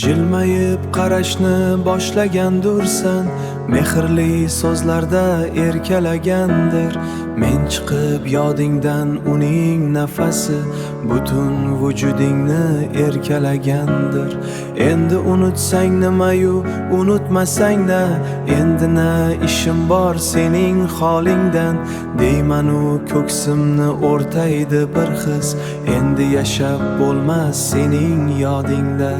Jilmayib qarashni boshlagandursan, mehrli so'zlarda erkalagandir. Men chiqib yodingdan uning nafasi butun vujudingni erkalagandir. Endi unutsang nimayu unutmasang-da, endi na ishim bor sening holingdan. Deymanu ko'ksimni o'rtaydi bir his, endi yashab bo'lmas sening yodingda.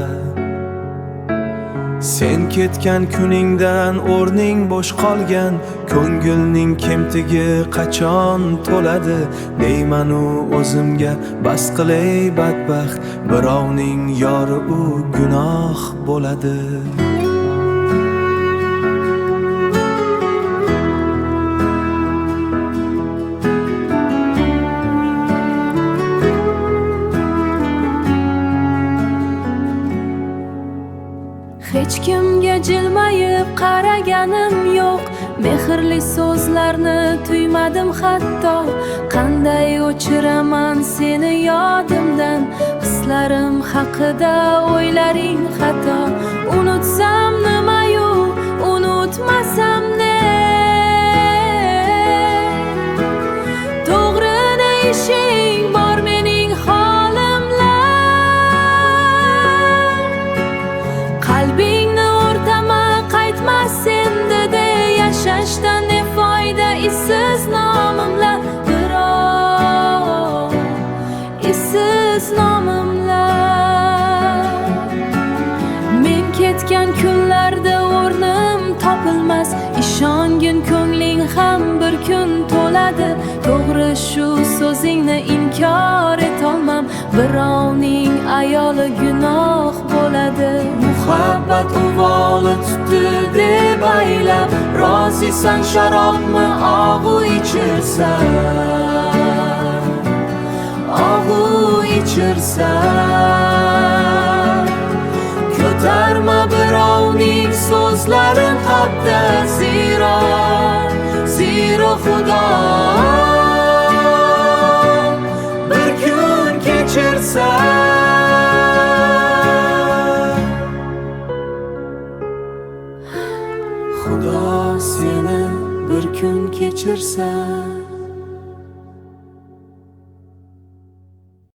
Sen ketgan kuningdan o'rning bo'sh qolgan, ko'ngilning kemtigi qachon to'ladi? Deymanu o'zimga, bas qilay badbaxt, birovning yori u gunoh bo'ladi. Hech kimga jilmayib qaraganim yo'q, mehrli so'zlarni tuymadim hatto. Qanday o'chiraman seni yodimdan, hislarim haqida o'ylaring xato. Unutsam nimayu unutmasam ne, to'g'ri deyishing bor mening holimla. Qalbingni o'rtama, qaytmas endi de, yashashdan ne foyda issiz nomimla. Biroq issiz nomimla. Men ketgan kunlarda o'rnim topilmas, ishongin ko'ngling ham bir kun to'ladi. To'g'ri shu so'zingni inkor etolmam, birovning ayoli gunoh bo'ladi. Muhabbat uvoli tutdi deb aylab, rozisan sharobmi og'u ichirsan, og'u ichirsan. Ko'tarma birovning so'zlarin qalbda, ziro Xudo bir kun kechirsan. Xudo seni bir kun kechirsan.